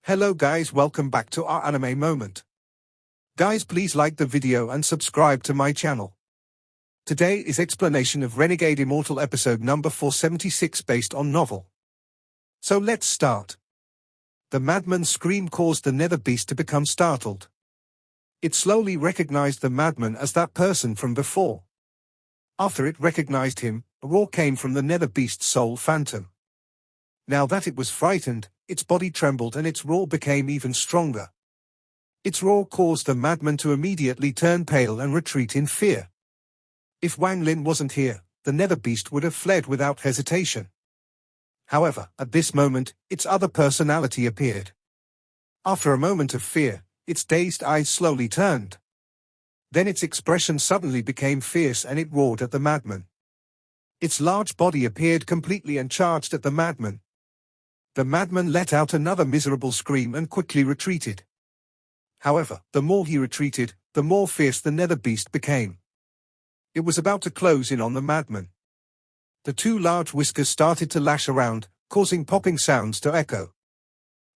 Hello guys, welcome back to our anime moment. Guys, please like the video and subscribe to my channel. Today is explanation of Renegade Immortal episode number 476 based on novel. So let's start. The madman's scream caused the netherbeast to become startled. It slowly recognized the madman as that person from before. After it recognized him, a roar came from the netherbeast's soul phantom. Now that it was frightened, its body trembled and its roar became even stronger. Its roar caused the madman to immediately turn pale and retreat in fear. If Wang Lin wasn't here, the netherbeast would have fled without hesitation. However, at this moment, its other personality appeared. After a moment of fear, its dazed eyes slowly turned. Then its expression suddenly became fierce and it roared at the madman. Its large body appeared completely and charged at the madman. The madman let out another miserable scream and quickly retreated. However, the more he retreated, the more fierce the netherbeast became. It was about to close in on the madman. The two large whiskers started to lash around, causing popping sounds to echo.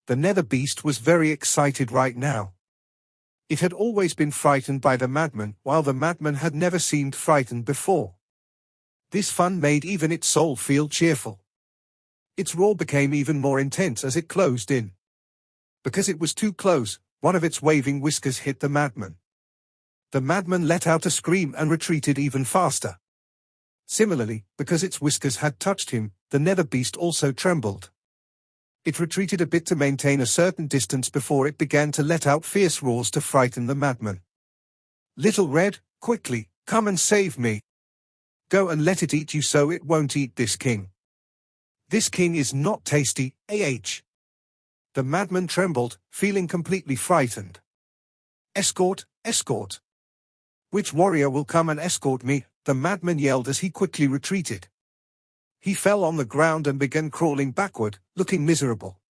The netherbeast was very excited right now. It had always been frightened by the madman, while the madman had never seemed frightened before. This fun made even its soul feel cheerful. Its roar became even more intense as it closed in. Because it was too close, one of its waving whiskers hit the madman. The madman let out a scream and retreated even faster. Similarly, because its whiskers had touched him, the netherbeast also trembled. It retreated a bit to maintain a certain distance before it began to let out fierce roars to frighten the madman. "Little Red, quickly, come and save me. Go and let it eat you so it won't eat this king. This king is not tasty, ah." The madman trembled, feeling completely frightened. "Escort, escort. Which warrior will come and escort me?" the madman yelled as he quickly retreated. He fell on the ground and began crawling backward, looking miserable.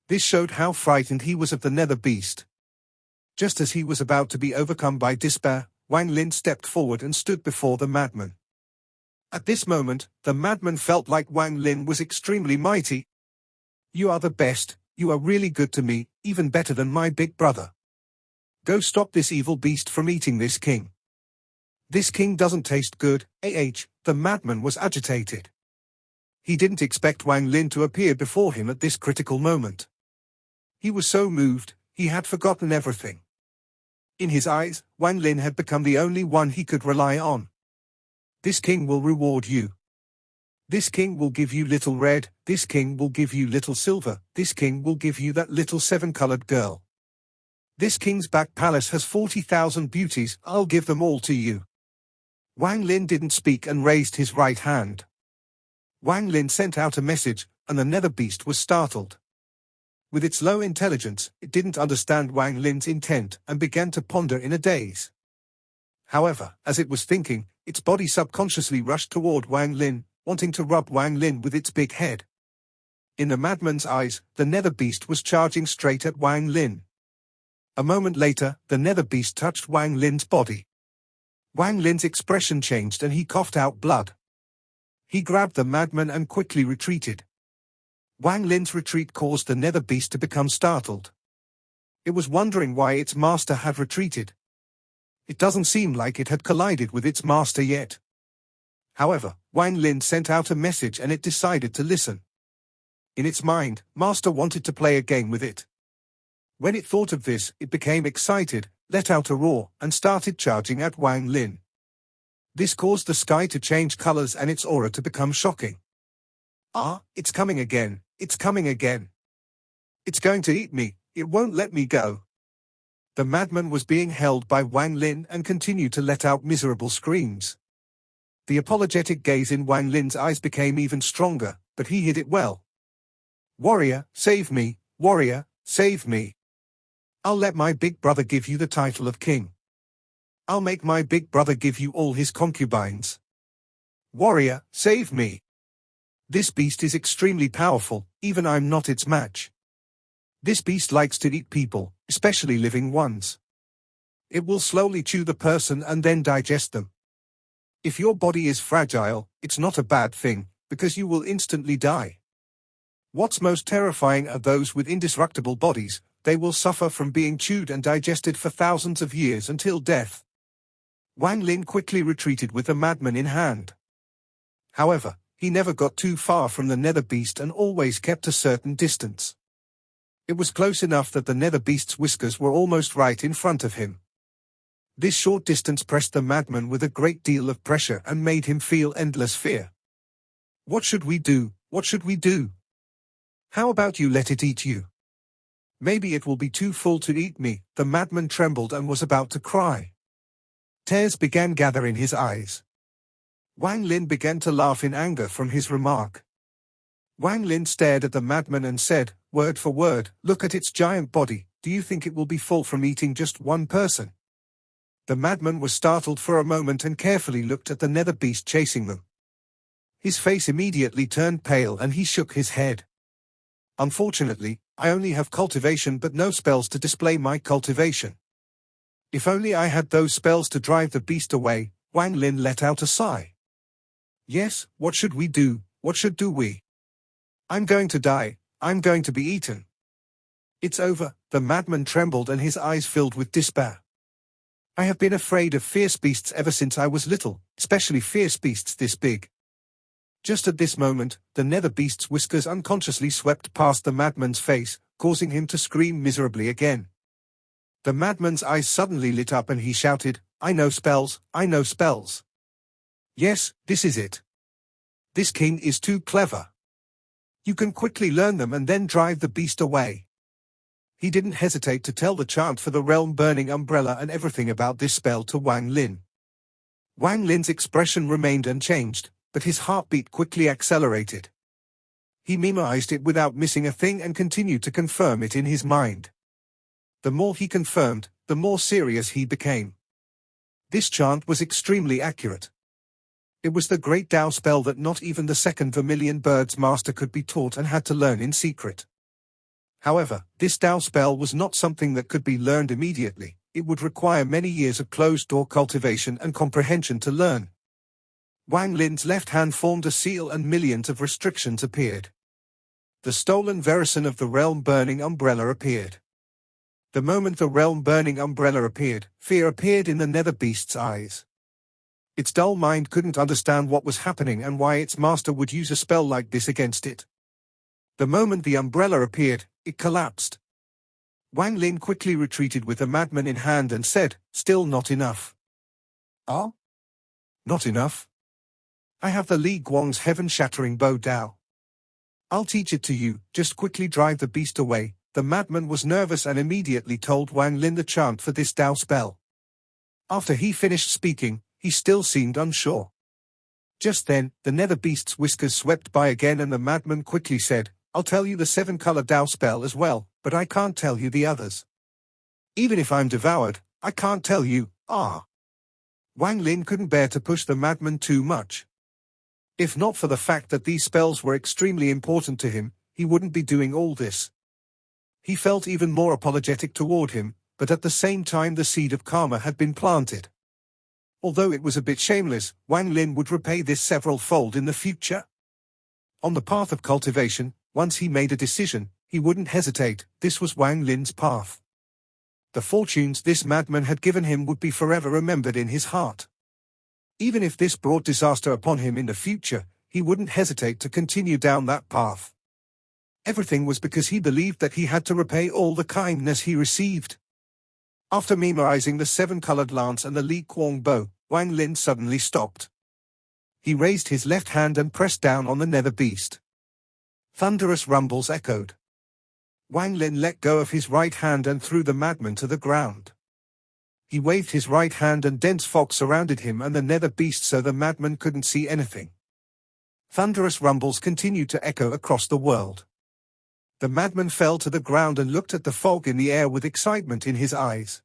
This showed how frightened he was of the netherbeast. Just as he was about to be overcome by despair, Wang Lin stepped forward and stood before the madman. At this moment, the madman felt like Wang Lin was extremely mighty. "You are the best, you are really good to me, even better than my big brother. Go stop this evil beast from eating this king. This king doesn't taste good, ah." The madman was agitated. He didn't expect Wang Lin to appear before him at this critical moment. He was so moved, he had forgotten everything. In his eyes, Wang Lin had become the only one he could rely on. "This king will reward you. This king will give you Little Red, this king will give you Little Silver, this king will give you that little seven-colored girl. This king's back palace has 40,000 beauties, I'll give them all to you." Wang Lin didn't speak and raised his right hand. Wang Lin sent out a message, and the netherbeast was startled. With its low intelligence, it didn't understand Wang Lin's intent and began to ponder in a daze. However, as it was thinking, its body subconsciously rushed toward Wang Lin, wanting to rub Wang Lin with its big head. In the madman's eyes, the netherbeast was charging straight at Wang Lin. A moment later, the netherbeast touched Wang Lin's body. Wang Lin's expression changed and he coughed out blood. He grabbed the madman and quickly retreated. Wang Lin's retreat caused the netherbeast to become startled. It was wondering why its master had retreated. It doesn't seem like it had collided with its master yet. However, Wang Lin sent out a message and it decided to listen. In its mind, Master wanted to play a game with it. When it thought of this, it became excited, let out a roar, and started charging at Wang Lin. This caused the sky to change colors and its aura to become shocking. "Ah, it's coming again, it's coming again. It's going to eat me, it won't let me go." The madman was being held by Wang Lin and continued to let out miserable screams. The apologetic gaze in Wang Lin's eyes became even stronger, but he hid it well. "Warrior, save me, warrior, save me. I'll let my big brother give you the title of king. I'll make my big brother give you all his concubines. Warrior, save me. This beast is extremely powerful, even I'm not its match. This beast likes to eat people, especially living ones. It will slowly chew the person and then digest them. If your body is fragile, it's not a bad thing, because you will instantly die. What's most terrifying are those with indestructible bodies. They will suffer from being chewed and digested for thousands of years until death. Wang Lin quickly retreated with the madman in hand. However, he never got too far from the netherbeast and always kept a certain distance. It was close enough that the netherbeast's whiskers were almost right in front of him. This short distance pressed the madman with a great deal of pressure and made him feel endless fear. What should we do? What should we do? How about you let it eat you? Maybe it will be too full to eat me. The madman trembled and was about to cry. Tears began gathering his eyes. Wang Lin began to laugh in anger from his remark. Wang Lin stared at the madman and said, word for word, look at its giant body, do you think it will be full from eating just one person? The madman was startled for a moment and carefully looked at the netherbeast chasing them. His face immediately turned pale and he shook his head. Unfortunately, I only have cultivation but no spells to display my cultivation. If only I had those spells to drive the beast away. Wang Lin let out a sigh. Yes, what should we do? What should we? I'm going to die. I'm going to be eaten. It's over. The madman trembled and his eyes filled with despair. I have been afraid of fierce beasts ever since I was little, especially fierce beasts this big. Just at this moment, the netherbeast's whiskers unconsciously swept past the madman's face, causing him to scream miserably again. The madman's eyes suddenly lit up and he shouted, I know spells, I know spells. Yes, this is it. This king is too clever. You can quickly learn them and then drive the beast away. He didn't hesitate to tell the chant for the realm-burning umbrella and everything about this spell to Wang Lin. Wang Lin's expression remained unchanged, but his heartbeat quickly accelerated. He memorized it without missing a thing and continued to confirm it in his mind. The more he confirmed, the more serious he became. This chant was extremely accurate. It was the great Tao spell that not even the second Vermilion Bird's master could be taught and had to learn in secret. However, this Tao spell was not something that could be learned immediately. It would require many years of closed-door cultivation and comprehension to learn. Wang Lin's left hand formed a seal and millions of restrictions appeared. The stolen verison of the realm-burning umbrella appeared. The moment the realm-burning umbrella appeared, fear appeared in the netherbeast's eyes. Its dull mind couldn't understand what was happening and why its master would use a spell like this against it. The moment the umbrella appeared, it collapsed. Wang Lin quickly retreated with the madman in hand and said, still not enough. Ah? Not enough? I have the Li Guang's heaven-shattering bow Dao. I'll teach it to you, just quickly drive the beast away. The madman was nervous and immediately told Wang Lin the chant for this Dao spell. After he finished speaking, he still seemed unsure. Just then, the netherbeast's whiskers swept by again and the madman quickly said, I'll tell you the 7-color Dao spell as well, but I can't tell you the others. Even if I'm devoured, I can't tell you. Ah. Wang Lin couldn't bear to push the madman too much. If not for the fact that these spells were extremely important to him, he wouldn't be doing all this. He felt even more apologetic toward him, but at the same time the seed of karma had been planted. Although it was a bit shameless, Wang Lin would repay this several-fold in the future. On the path of cultivation, once he made a decision, he wouldn't hesitate. This was Wang Lin's path. The fortunes this madman had given him would be forever remembered in his heart. Even if this brought disaster upon him in the future, he wouldn't hesitate to continue down that path. Everything was because he believed that he had to repay all the kindness he received. After memorizing the 7-colored lance and the Li Guang bow, Wang Lin suddenly stopped. He raised his left hand and pressed down on the netherbeast. Thunderous rumbles echoed. Wang Lin let go of his right hand and threw the madman to the ground. He waved his right hand and dense fog surrounded him and the netherbeast so the madman couldn't see anything. Thunderous rumbles continued to echo across the world. The madman fell to the ground and looked at the fog in the air with excitement in his eyes.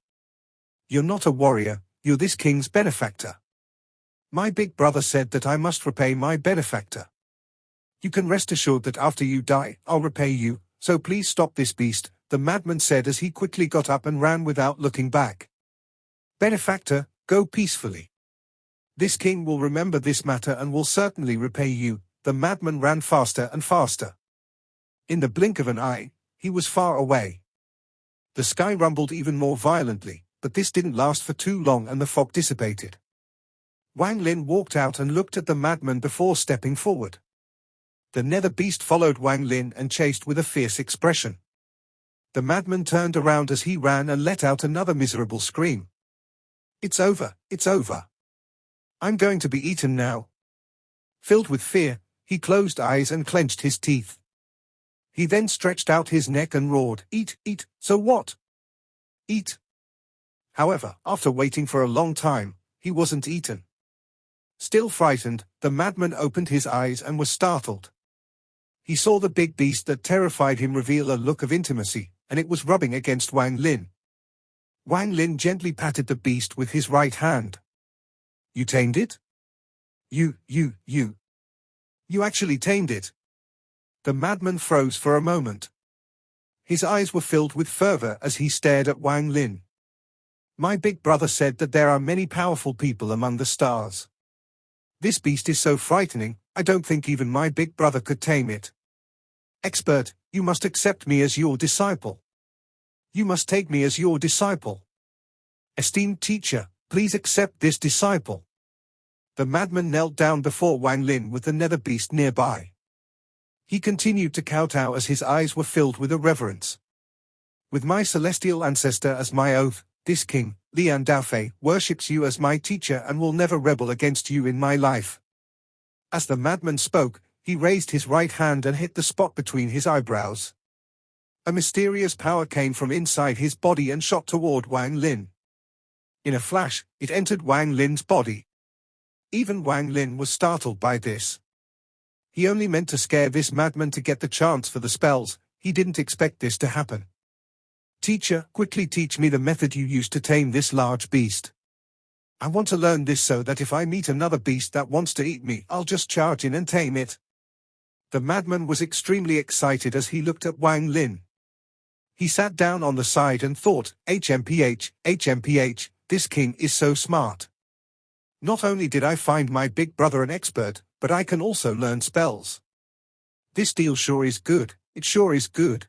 You're not a warrior, you're this king's benefactor. My big brother said that I must repay my benefactor. You can rest assured that after you die, I'll repay you, so please stop this beast, the madman said as he quickly got up and ran without looking back. Benefactor, go peacefully. This king will remember this matter and will certainly repay you. The madman ran faster and faster. In the blink of an eye, he was far away. The sky rumbled even more violently, but this didn't last for too long and the fog dissipated. Wang Lin walked out and looked at the madman before stepping forward. The nether beast followed Wang Lin and chased with a fierce expression. The madman turned around as he ran and let out another miserable scream. "It's over, it's over. I'm going to be eaten now." Filled with fear, he closed eyes and clenched his teeth. He then stretched out his neck and roared, "Eat, eat, so what? Eat." However, after waiting for a long time, he wasn't eaten. Still frightened, the madman opened his eyes and was startled. He saw the big beast that terrified him reveal a look of intimacy, and it was rubbing against Wang Lin. Wang Lin gently patted the beast with his right hand. "You tamed it? You actually tamed it?" The madman froze for a moment. His eyes were filled with fervor as he stared at Wang Lin. "My big brother said that there are many powerful people among the stars. This beast is so frightening, I don't think even my big brother could tame it. Expert, you must accept me as your disciple. You must take me as your disciple. Esteemed teacher, please accept this disciple." The madman knelt down before Wang Lin with the nether beast nearby. He continued to kowtow as his eyes were filled with a reverence. "With my celestial ancestor as my oath, this king, Lian Daofei, worships you as my teacher and will never rebel against you in my life." As the madman spoke, he raised his right hand and hit the spot between his eyebrows. A mysterious power came from inside his body and shot toward Wang Lin. In a flash, it entered Wang Lin's body. Even Wang Lin was startled by this. He only meant to scare this madman to get the chance for the spells. He didn't expect this to happen. "Teacher, quickly teach me the method you used to tame this large beast. I want to learn this so that if I meet another beast that wants to eat me, I'll just charge in and tame it." The madman was extremely excited as he looked at Wang Lin. He sat down on the side and thought, HMPH, this king is so smart. Not only did I find my big brother an expert, but I can also learn spells. This deal sure is good, it sure is good.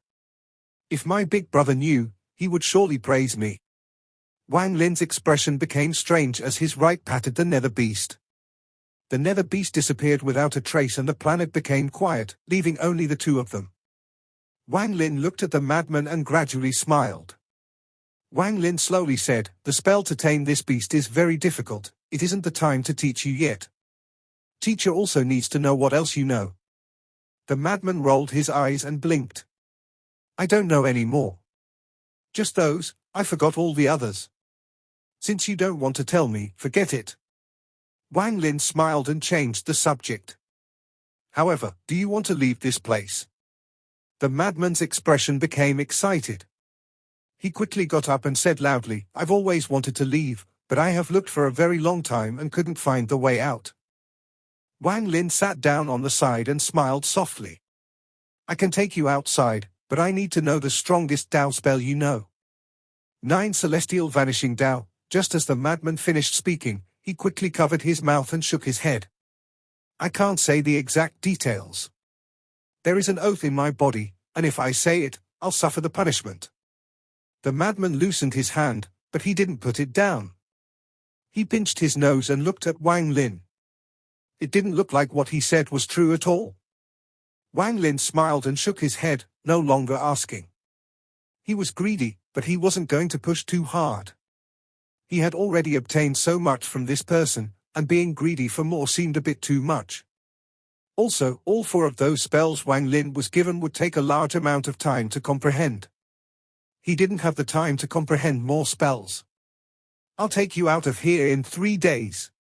If my big brother knew, he would surely praise me. Wang Lin's expression became strange as his right patted the nether beast. The nether beast disappeared without a trace and the planet became quiet, leaving only the two of them. Wang Lin looked at the madman and gradually smiled. Wang Lin slowly said, "The spell to tame this beast is very difficult. It isn't the time to teach you yet. Teacher also needs to know what else you know." The madman rolled his eyes and blinked. "I don't know any more. Just those, I forgot all the others. Since you don't want to tell me, forget it." Wang Lin smiled and changed the subject. "However, do you want to leave this place?" The madman's expression became excited. He quickly got up and said loudly, "I've always wanted to leave, but I have looked for a very long time and couldn't find the way out." Wang Lin sat down on the side and smiled softly. "I can take you outside, but I need to know the strongest Dao spell you know." 9 Celestial Vanishing Dao. Just as the madman finished speaking, he quickly covered his mouth and shook his head. "I can't say the exact details. There is an oath in my body, and if I say it, I'll suffer the punishment." The madman loosened his hand, but he didn't put it down. He pinched his nose and looked at Wang Lin. It didn't look like what he said was true at all. Wang Lin smiled and shook his head, no longer asking. He was greedy, but he wasn't going to push too hard. He had already obtained so much from this person, and being greedy for more seemed a bit too much. Also, all 4 of those spells Wang Lin was given would take a large amount of time to comprehend. He didn't have the time to comprehend more spells. "I'll take you out of here in 3 days."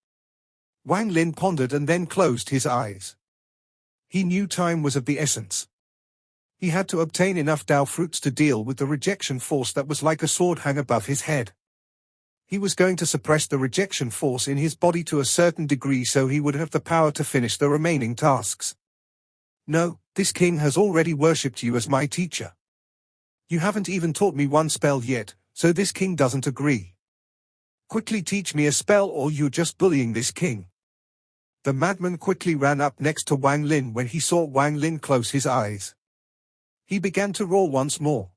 Wang Lin pondered and then closed his eyes. He knew time was of the essence. He had to obtain enough Dao fruits to deal with the rejection force that was like a sword hung above his head. He was going to suppress the rejection force in his body to a certain degree so he would have the power to finish the remaining tasks. "No, this king has already worshipped you as my teacher. You haven't even taught me one spell yet, so this king doesn't agree. Quickly teach me a spell or you're just bullying this king." The madman quickly ran up next to Wang Lin when he saw Wang Lin close his eyes. He began to roar once more.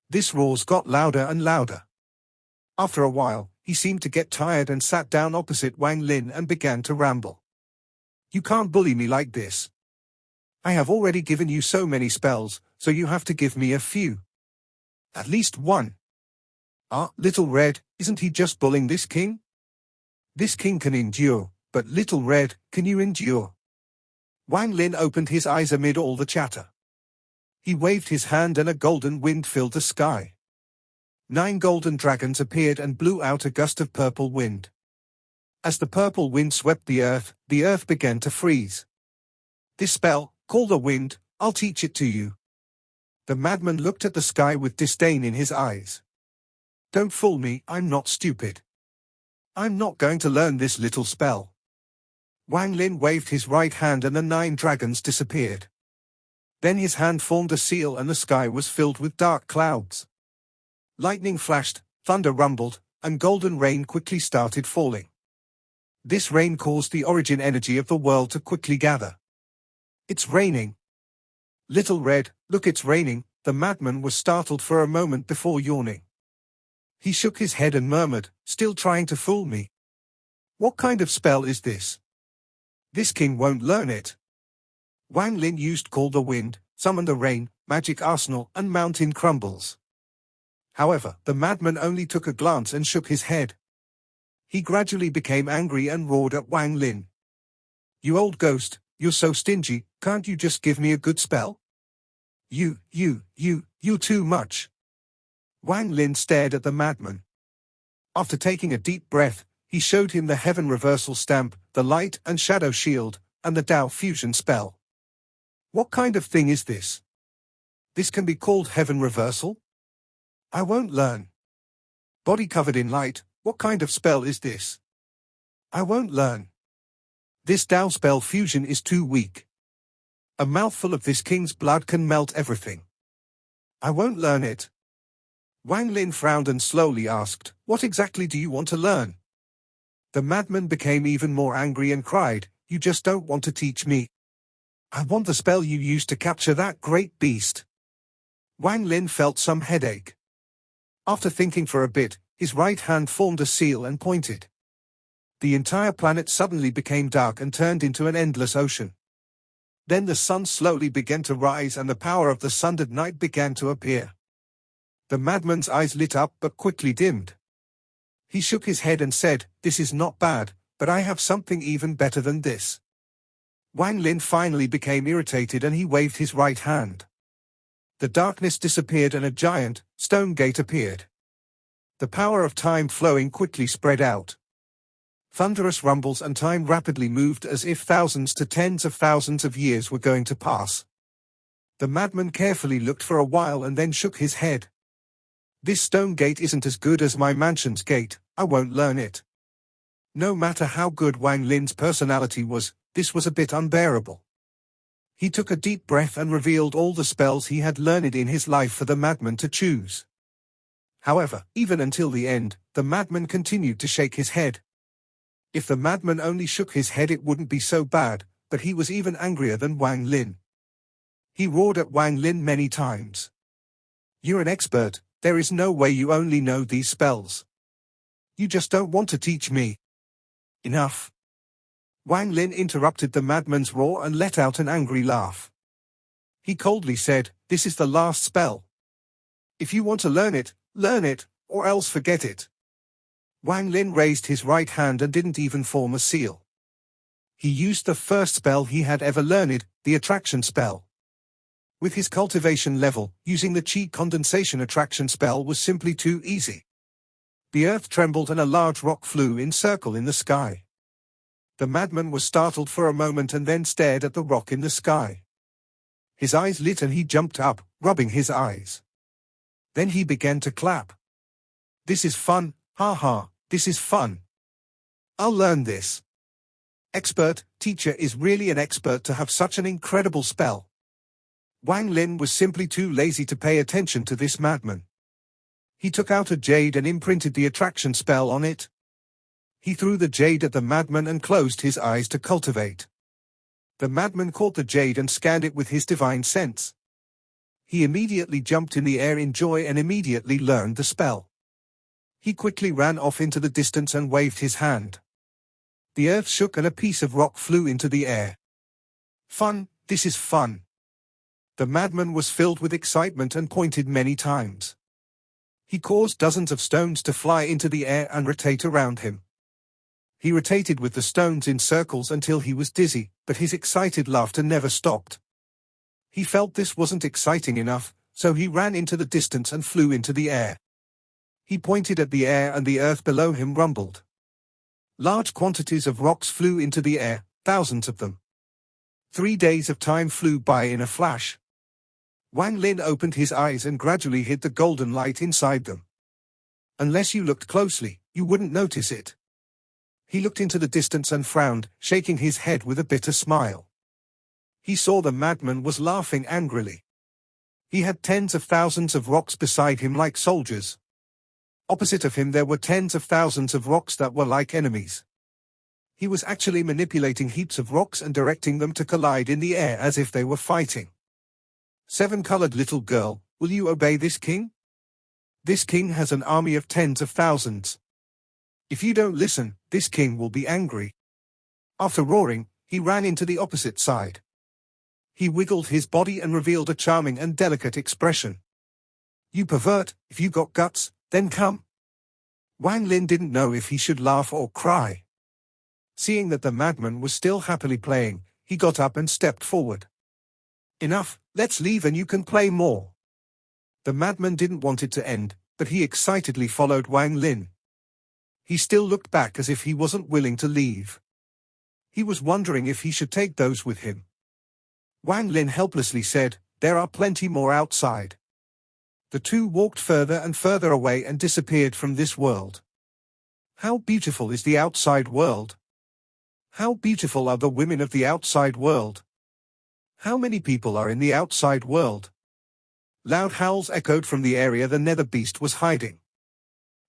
This roars got louder and louder. After a while, he seemed to get tired and sat down opposite Wang Lin and began to ramble. You can't bully me like this. I have already given you so many spells, so you have to give me a few. At least one. Ah, Little Red, isn't he just bullying this king? This king can endure, but Little Red, can you endure? Wang Lin opened his eyes amid all the chatter. He waved his hand and a golden wind filled the sky. 9 golden dragons appeared and blew out a gust of purple wind. As the purple wind swept the earth began to freeze. This spell, called the wind, I'll teach it to you. The madman looked at the sky with disdain in his eyes. Don't fool me, I'm not stupid. I'm not going to learn this little spell. Wang Lin waved his right hand and the 9 dragons disappeared. Then his hand formed a seal and the sky was filled with dark clouds. Lightning flashed, thunder rumbled, and golden rain quickly started falling. This rain caused the origin energy of the world to quickly gather. It's raining. Little Red, look, it's raining. The madman was startled for a moment before yawning. He shook his head and murmured, still trying to fool me. What kind of spell is this? This king won't learn it. Wang Lin used Call the Wind, Summon the Rain, Magic Arsenal, and Mountain Crumbles. However, the madman only took a glance and shook his head. He gradually became angry and roared at Wang Lin. You old ghost, you're so stingy, can't you just give me a good spell? You too much. Wang Lin stared at the madman. After taking a deep breath, he showed him the Heaven Reversal Stamp, the Light and Shadow Shield, and the Tao Fusion spell. What kind of thing is this? This can be called Heaven Reversal? I won't learn. Body covered in light, what kind of spell is this? I won't learn. This Tao spell fusion is too weak. A mouthful of this king's blood can melt everything. I won't learn it. Wang Lin frowned and slowly asked, what exactly do you want to learn? The madman became even more angry and cried, you just don't want to teach me. I want the spell you used to capture that great beast. Wang Lin felt some headache. After thinking for a bit, his right hand formed a seal and pointed. The entire planet suddenly became dark and turned into an endless ocean. Then the sun slowly began to rise and the power of the sundered night began to appear. The madman's eyes lit up but quickly dimmed. He shook his head and said, this is not bad, but I have something even better than this. Wang Lin finally became irritated and he waved his right hand. The darkness disappeared and a giant, stone gate appeared. The power of time flowing quickly spread out. Thunderous rumbles and time rapidly moved as if thousands to tens of thousands of years were going to pass. The madman carefully looked for a while and then shook his head. This stone gate isn't as good as my mansion's gate, I won't learn it. No matter how good Wang Lin's personality was, this was a bit unbearable. He took a deep breath and revealed all the spells he had learned in his life for the madman to choose. However, even until the end, the madman continued to shake his head. If the madman only shook his head it wouldn't be so bad, but he was even angrier than Wang Lin. He roared at Wang Lin many times. You're an expert, there is no way you only know these spells. You just don't want to teach me. Enough. Wang Lin interrupted the madman's roar and let out an angry laugh. He coldly said, this is the last spell. If you want to learn it, or else forget it. Wang Lin raised his right hand and didn't even form a seal. He used the first spell he had ever learned, the attraction spell. With his cultivation level, using the chi condensation attraction spell was simply too easy. The earth trembled and a large rock flew in circle in the sky. The madman was startled for a moment and then stared at the rock in the sky. His eyes lit and he jumped up, rubbing his eyes. Then he began to clap. This is fun, ha ha, this is fun. I'll learn this. Expert, teacher is really an expert to have such an incredible spell. Wang Lin was simply too lazy to pay attention to this madman. He took out a jade and imprinted the attraction spell on it. He threw the jade at the madman and closed his eyes to cultivate. The madman caught the jade and scanned it with his divine sense. He immediately jumped in the air in joy and immediately learned the spell. He quickly ran off into the distance and waved his hand. The earth shook and a piece of rock flew into the air. Fun, this is fun. The madman was filled with excitement and pointed many times. He caused dozens of stones to fly into the air and rotate around him. He rotated with the stones in circles until he was dizzy, but his excited laughter never stopped. He felt this wasn't exciting enough, so he ran into the distance and flew into the air. He pointed at the air and the earth below him rumbled. Large quantities of rocks flew into the air, thousands of them. 3 days of time flew by in a flash. Wang Lin opened his eyes and gradually hid the golden light inside them. Unless you looked closely, you wouldn't notice it. He looked into the distance and frowned, shaking his head with a bitter smile. He saw the madman was laughing angrily. He had tens of thousands of rocks beside him like soldiers. Opposite of him there were tens of thousands of rocks that were like enemies. He was actually manipulating heaps of rocks and directing them to collide in the air as if they were fighting. Seven-colored little girl, will you obey this king? This king has an army of tens of thousands. If you don't listen, this king will be angry. After roaring, he ran into the opposite side. He wiggled his body and revealed a charming and delicate expression. You pervert, if you got guts, then come. Wang Lin didn't know if he should laugh or cry. Seeing that the madman was still happily playing, he got up and stepped forward. Enough, let's leave and you can play more. The madman didn't want it to end, but he excitedly followed Wang Lin. He still looked back as if he wasn't willing to leave. He was wondering if he should take those with him. Wang Lin helplessly said, "There are plenty more outside." The two walked further and further away and disappeared from this world. How beautiful is the outside world! How beautiful are the women of the outside world! How many people are in the outside world? Loud howls echoed from the area the netherbeast was hiding.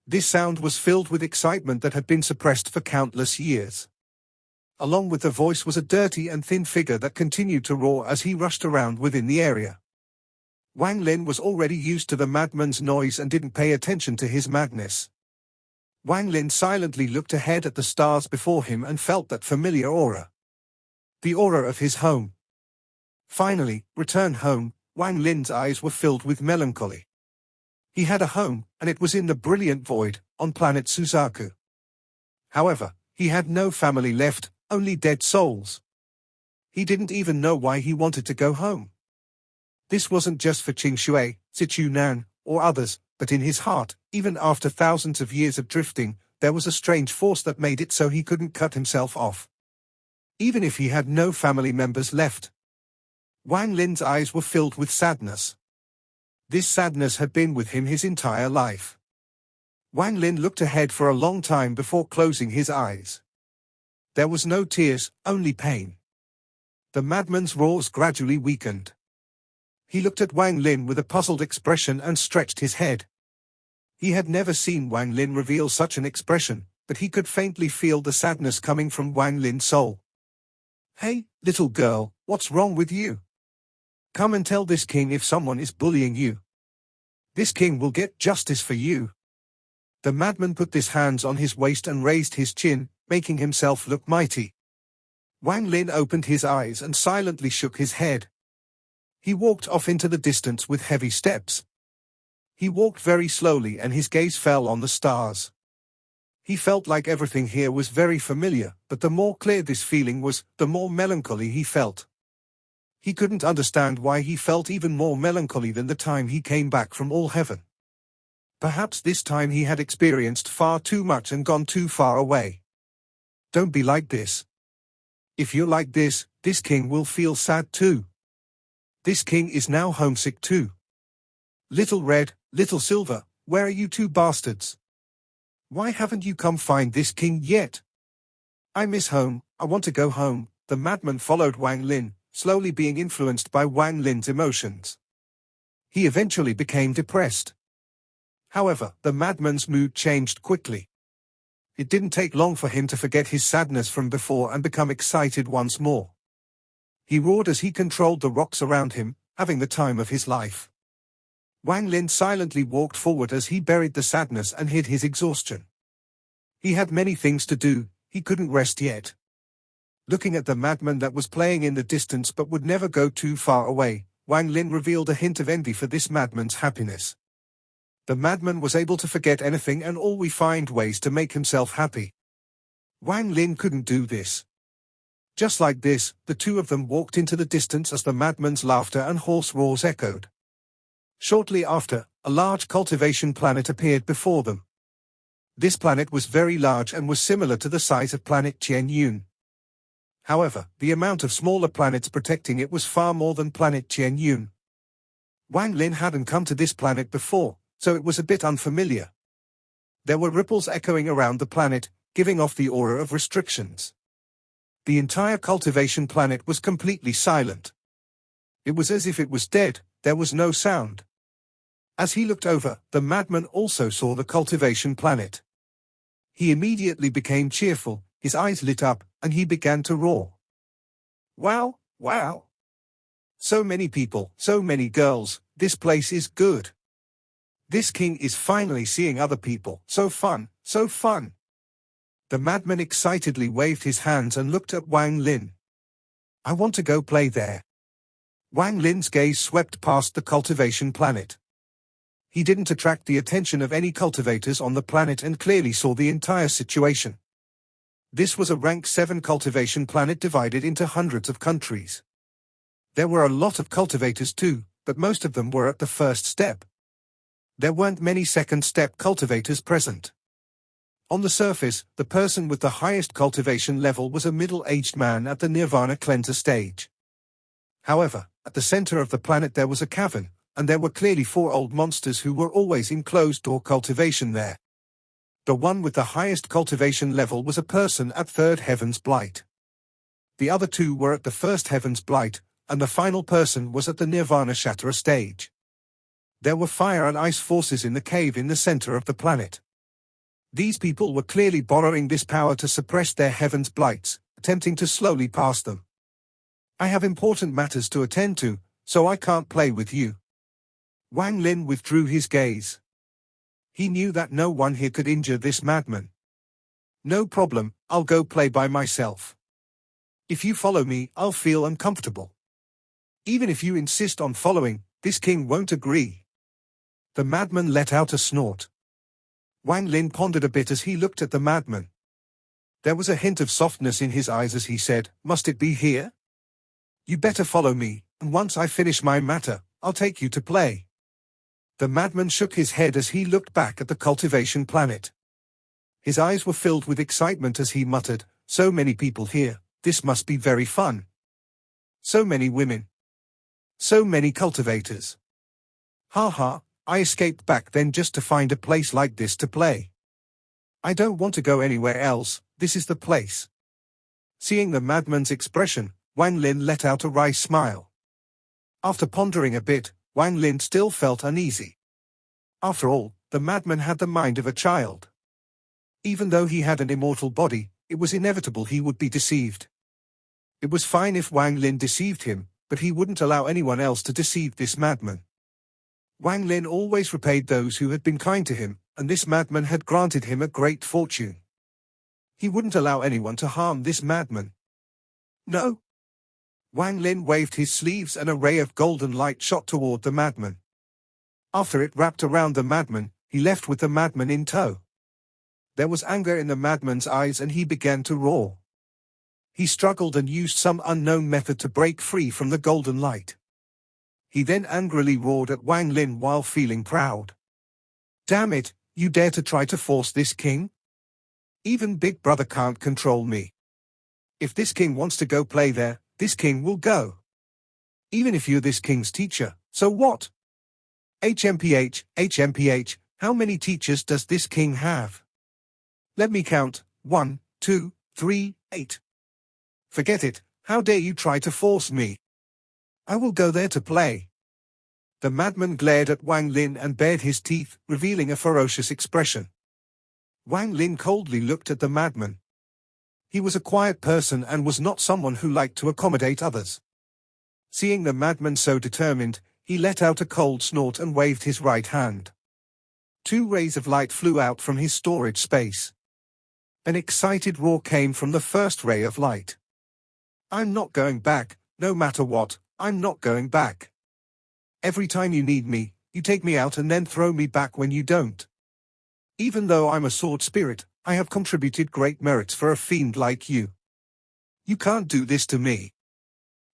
This sound was filled with excitement that had been suppressed for countless years. Along with the voice was a dirty and thin figure that continued to roar as he rushed around within the area. Wang Lin was already used to the madman's noise and didn't pay attention to his madness. Wang Lin silently looked ahead at the stars before him and felt that familiar aura. The aura of his home. Finally, returned home, Wang Lin's eyes were filled with melancholy. He had a home, and it was in the brilliant void, on planet Suzaku. However, he had no family left, only dead souls. He didn't even know why he wanted to go home. This wasn't just for Qing Shui, Zichu Nan, or others, but in his heart, even after thousands of years of drifting, there was a strange force that made it so he couldn't cut himself off. Even if he had no family members left. Wang Lin's eyes were filled with sadness. This sadness had been with him his entire life. Wang Lin looked ahead for a long time before closing his eyes. There was no tears, only pain. The madman's roars gradually weakened. He looked at Wang Lin with a puzzled expression and stretched his head. He had never seen Wang Lin reveal such an expression, but he could faintly feel the sadness coming from Wang Lin's soul. "Hey, little girl, what's wrong with you? Come and tell this king if someone is bullying you. This king will get justice for you." The madman put his hands on his waist and raised his chin, making himself look mighty. Wang Lin opened his eyes and silently shook his head. He walked off into the distance with heavy steps. He walked very slowly and his gaze fell on the stars. He felt like everything here was very familiar, but the more clear this feeling was, the more melancholy he felt. He couldn't understand why he felt even more melancholy than the time he came back from all heaven. Perhaps this time he had experienced far too much and gone too far away. Don't be like this. If you're like this, this king will feel sad too. This king is now homesick too. Little Red, Little Silver, where are you two bastards? Why haven't you come find this king yet? I miss home, I want to go home. The madman followed Wang Lin, slowly being influenced by Wang Lin's emotions. He eventually became depressed. However, the madman's mood changed quickly. It didn't take long for him to forget his sadness from before and become excited once more. He roared as he controlled the rocks around him, having the time of his life. Wang Lin silently walked forward as he buried the sadness and hid his exhaustion. He had many things to do, he couldn't rest yet. Looking at the madman that was playing in the distance but would never go too far away, Wang Lin revealed a hint of envy for this madman's happiness. The madman was able to forget anything and always find ways to make himself happy. Wang Lin couldn't do this. Just like this, the two of them walked into the distance as the madman's laughter and hoarse roars echoed. Shortly after, a large cultivation planet appeared before them. This planet was very large and was similar to the size of planet Chen Yun. However, the amount of smaller planets protecting it was far more than planet Chen Yun. Wang Lin hadn't come to this planet before, so it was a bit unfamiliar. There were ripples echoing around the planet, giving off the aura of restrictions. The entire cultivation planet was completely silent. It was as if it was dead, there was no sound. As he looked over, the madman also saw the cultivation planet. He immediately became cheerful, his eyes lit up, and he began to roar. Wow, wow! So many people, so many girls, this place is good. This king is finally seeing other people, so fun, so fun. The madman excitedly waved his hands and looked at Wang Lin. I want to go play there. Wang Lin's gaze swept past the cultivation planet. He didn't attract the attention of any cultivators on the planet and clearly saw the entire situation. This was a rank 7 cultivation planet divided into hundreds of countries. There were a lot of cultivators too, but most of them were at the first step. There weren't many second step cultivators present. On the surface, the person with the highest cultivation level was a middle-aged man at the Nirvana cleanser stage. However, at the center of the planet there was a cavern, and there were clearly 4 old monsters who were always in closed-door cultivation there. The one with the highest cultivation level was a person at 3rd Heaven's Blight. The other 2 were at the 1st Heaven's Blight, and the final person was at the Nirvana Shatterer stage. There were fire and ice forces in the cave in the center of the planet. These people were clearly borrowing this power to suppress their Heaven's Blights, attempting to slowly pass them. I have important matters to attend to, so I can't play with you. Wang Lin withdrew his gaze. He knew that no one here could injure this madman. No problem, I'll go play by myself. If you follow me, I'll feel uncomfortable. Even if you insist on following, this king won't agree. The madman let out a snort. Wang Lin pondered a bit as he looked at the madman. There was a hint of softness in his eyes as he said, "Must it be here? You better follow me, and once I finish my matter, I'll take you to play." The madman shook his head as he looked back at the cultivation planet. His eyes were filled with excitement as he muttered, "So many people here, this must be very fun. So many women. So many cultivators. Ha ha, I escaped back then just to find a place like this to play. I don't want to go anywhere else, this is the place." Seeing the madman's expression, Wang Lin let out a wry smile. After pondering a bit, Wang Lin still felt uneasy. After all, the madman had the mind of a child. Even though he had an immortal body, it was inevitable he would be deceived. It was fine if Wang Lin deceived him, but he wouldn't allow anyone else to deceive this madman. Wang Lin always repaid those who had been kind to him, and this madman had granted him a great fortune. He wouldn't allow anyone to harm this madman. No. Wang Lin waved his sleeves and a ray of golden light shot toward the madman. After it wrapped around the madman, he left with the madman in tow. There was anger in the madman's eyes and he began to roar. He struggled and used some unknown method to break free from the golden light. He then angrily roared at Wang Lin while feeling proud. "Damn it, you dare to try to force this king? Even Big Brother can't control me. If this king wants to go play there, this king will go. Even if you're this king's teacher, so what? HMPH, how many teachers does this king have? Let me count, 1, 2, 3, 8. Forget it, how dare you try to force me? I will go there to play." The madman glared at Wang Lin and bared his teeth, revealing a ferocious expression. Wang Lin coldly looked at the madman. He was a quiet person and was not someone who liked to accommodate others. Seeing the madman so determined, he let out a cold snort and waved his right hand. 2 rays of light flew out from his storage space. An excited roar came from the first ray of light. "I'm not going back, no matter what, I'm not going back. Every time you need me, you take me out and then throw me back when you don't. Even though I'm a sword spirit, I have contributed great merits for a fiend like you. You can't do this to me."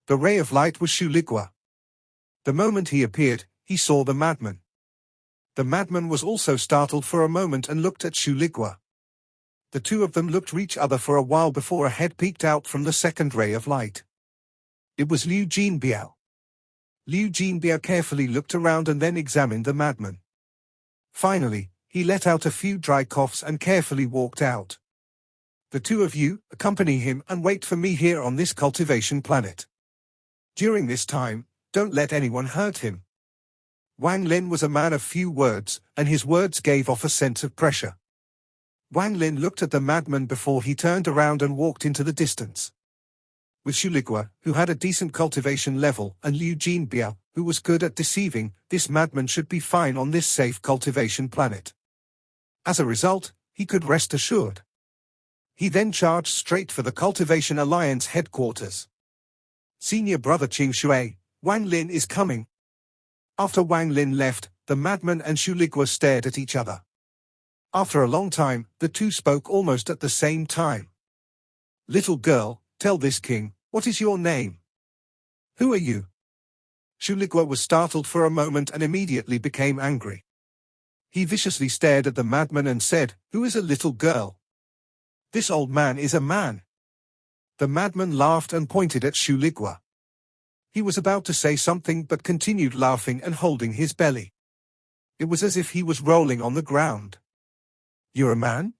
The ray of light was Shuligwa. The moment he appeared, he saw the madman. The madman was also startled for a moment and looked at Shuligwa. The 2 of them looked at each other for a while before a head peeked out from the second ray of light. It was Liu Jinbiao. Liu Jinbiao carefully looked around and then examined the madman. Finally, he let out a few dry coughs and carefully walked out. "The 2 of you, accompany him and wait for me here on this cultivation planet. During this time, don't let anyone hurt him." Wang Lin was a man of few words, and his words gave off a sense of pressure. Wang Lin looked at the madman before he turned around and walked into the distance. With Shuligwa, who had a decent cultivation level, and Liu Jinbiao, who was good at deceiving, this madman should be fine on this safe cultivation planet. As a result, he could rest assured. He then charged straight for the Cultivation Alliance headquarters. "Senior brother Qing Shui, Wang Lin is coming." After Wang Lin left, the madman and Shuligwa stared at each other. After a long time, the 2 spoke almost at the same time. "Little girl, tell this king, what is your name? Who are you?" Shuligwa was startled for a moment and immediately became angry. He viciously stared at the madman and said, "Who is a little girl? This old man is a man." The madman laughed and pointed at Shuligwa. He was about to say something but continued laughing and holding his belly. It was as if he was rolling on the ground. "You're a man?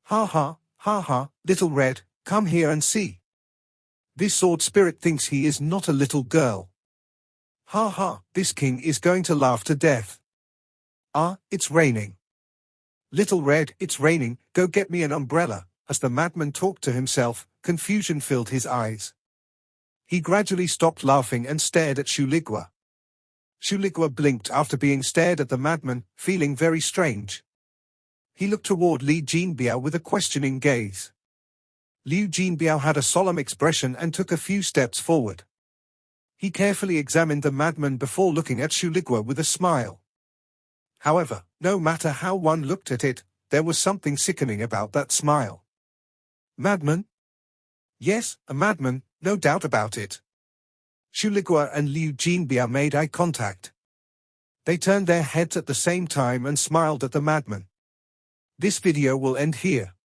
Ha ha, little red, come here and see. This sword spirit thinks he is not a little girl. Ha ha, this king is going to laugh to death. Ah, it's raining. Little red, it's raining, go get me an umbrella." As the madman talked to himself, confusion filled his eyes. He gradually stopped laughing and stared at Shuligwa. Shuligwa blinked after being stared at the madman, feeling very strange. He looked toward Liu Jinbiao with a questioning gaze. Liu Jinbiao had a solemn expression and took a few steps forward. He carefully examined the madman before looking at Shuligwa with a smile. However, no matter how one looked at it, there was something sickening about that smile. "Madman?" "Yes, a madman, no doubt about it." Shuligwa and Liu Jinbiao made eye contact. They turned their heads at the same time and smiled at the madman. This video will end here.